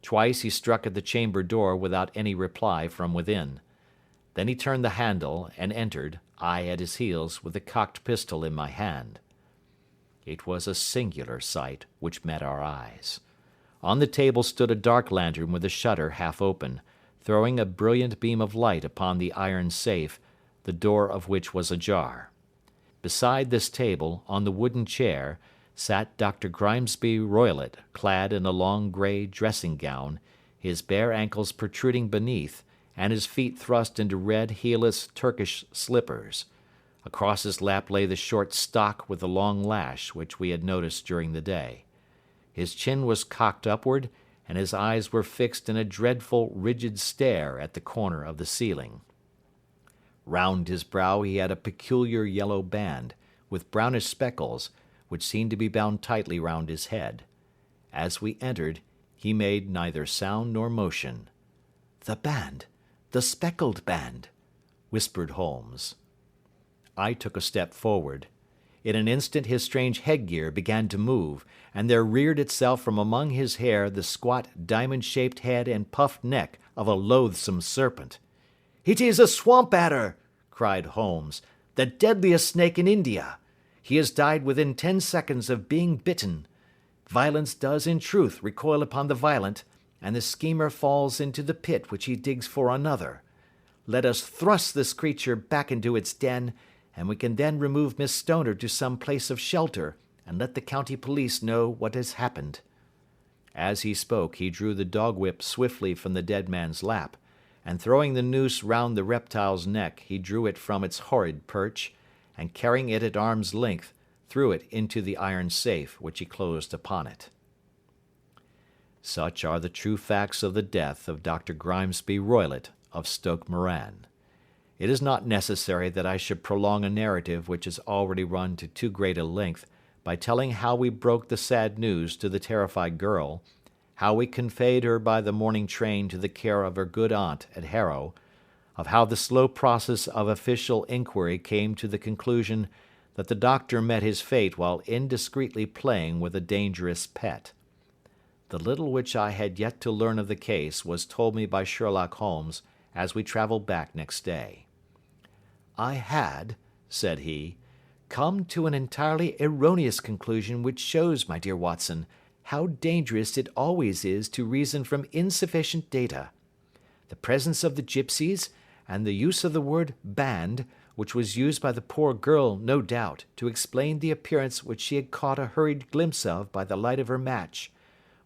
Twice he struck at the chamber door without any reply from within. Then he turned the handle and entered, I at his heels with the cocked pistol in my hand. It was a singular sight which met our eyes. On the table stood a dark lantern with a shutter half open, throwing a brilliant beam of light upon the iron safe, the door of which was ajar. Beside this table, on the wooden chair, sat Dr. Grimesby Roylott, clad in a long grey dressing gown, his bare ankles protruding beneath, and his feet thrust into red heelless Turkish slippers. Across his lap lay the short stock with the long lash which we had noticed during the day. His chin was cocked upward, and his eyes were fixed in a dreadful, rigid stare at the corner of the ceiling. Round his brow he had a peculiar yellow band, with brownish speckles, which seemed to be bound tightly round his head. As we entered, he made neither sound nor motion. "The band, the speckled band," whispered Holmes. I took a step forward. In an instant his strange headgear began to move, and there reared itself from among his hair the squat, diamond-shaped head and puffed neck of a loathsome serpent. "It is a swamp adder!" cried Holmes, "the deadliest snake in India. He has died within 10 seconds of being bitten. Violence does in truth recoil upon the violent, and the schemer falls into the pit which he digs for another. Let us thrust this creature back into its den, and we can then remove Miss Stoner to some place of shelter, and let the county police know what has happened." As he spoke, he drew the dog whip swiftly from the dead man's lap, and throwing the noose round the reptile's neck, he drew it from its horrid perch, and carrying it at arm's length, threw it into the iron safe, which he closed upon it. Such are the true facts of the death of Dr. Grimesby Roylott of Stoke Moran. It is not necessary that I should prolong a narrative which has already run to too great a length by telling how we broke the sad news to the terrified girl, how we conveyed her by the morning train to the care of her good aunt at Harrow, of how the slow process of official inquiry came to the conclusion that the doctor met his fate while indiscreetly playing with a dangerous pet. The little which I had yet to learn of the case was told me by Sherlock Holmes as we travelled back next day. "I had," said he, "come to an entirely erroneous conclusion which shows, my dear Watson, how dangerous it always is to reason from insufficient data. The presence of the gipsies, and the use of the word band, which was used by the poor girl, no doubt, to explain the appearance which she had caught a hurried glimpse of by the light of her match,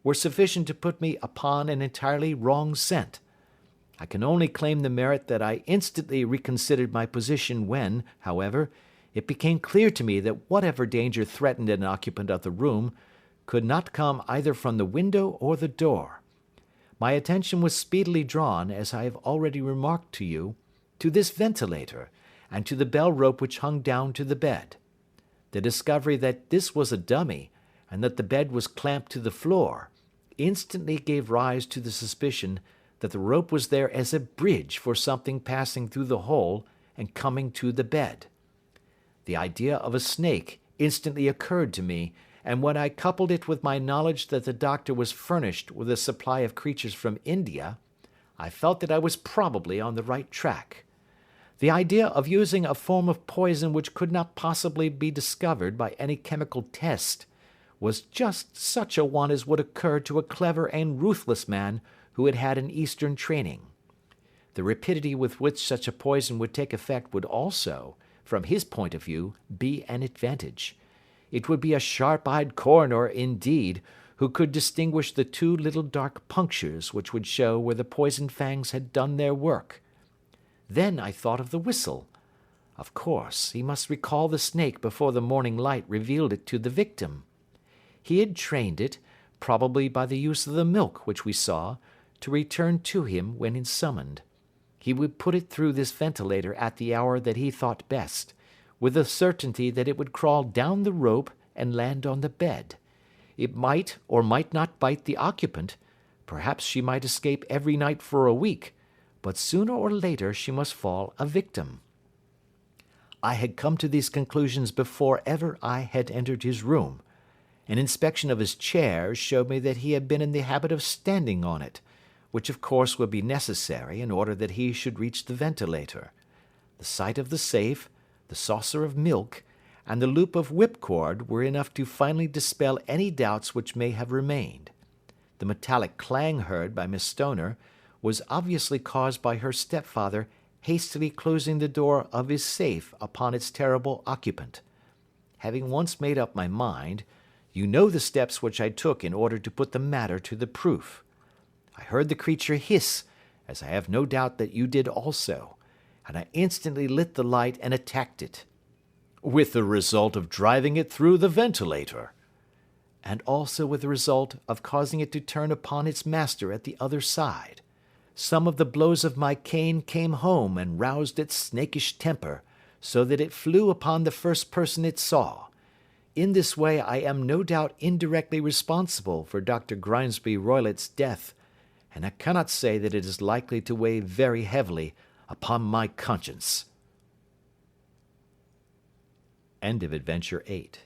were sufficient to put me upon an entirely wrong scent. I can only claim the merit that I instantly reconsidered my position when, however, it became clear to me that whatever danger threatened an occupant of the room could not come either from the window or the door. My attention was speedily drawn, as I have already remarked to you, to this ventilator, and to the bell rope which hung down to the bed. The discovery that this was a dummy, and that the bed was clamped to the floor, instantly gave rise to the suspicion that the rope was there as a bridge for something passing through the hole and coming to the bed. The idea of a snake instantly occurred to me, and when I coupled it with my knowledge that the doctor was furnished with a supply of creatures from India, I felt that I was probably on the right track. The idea of using a form of poison which could not possibly be discovered by any chemical test was just such a one as would occur to a clever and ruthless man who had had an Eastern training. The rapidity with which such a poison would take effect would also, from his point of view, be an advantage. It would be a sharp-eyed coroner, indeed, who could distinguish the two little dark punctures which would show where the poisoned fangs had done their work. Then I thought of the whistle. Of course, he must recall the snake before the morning light revealed it to the victim. He had trained it, probably by the use of the milk which we saw, to return to him when summoned. He would put it through this ventilator at the hour that he thought best, with the certainty that it would crawl down the rope and land on the bed. It might or might not bite the occupant. Perhaps she might escape every night for a week, but sooner or later she must fall a victim. I had come to these conclusions before ever I had entered his room. An inspection of his chair showed me that he had been in the habit of standing on it, which of course would be necessary in order that he should reach the ventilator. The sight of the safe, the saucer of milk, and the loop of whipcord were enough to finally dispel any doubts which may have remained. The metallic clang heard by Miss Stoner was obviously caused by her stepfather hastily closing the door of his safe upon its terrible occupant. Having once made up my mind, you know the steps which I took in order to put the matter to the proof. I heard the creature hiss, as I have no doubt that you did also, and I instantly lit the light and attacked it. With the result of driving it through the ventilator. And also with the result of causing it to turn upon its master at the other side. Some of the blows of my cane came home and roused its snakish temper, so that it flew upon the first person it saw. In this way I am no doubt indirectly responsible for Dr. Grimesby Roylott's death, and I cannot say that it is likely to weigh very heavily upon my conscience. End of Adventure 8.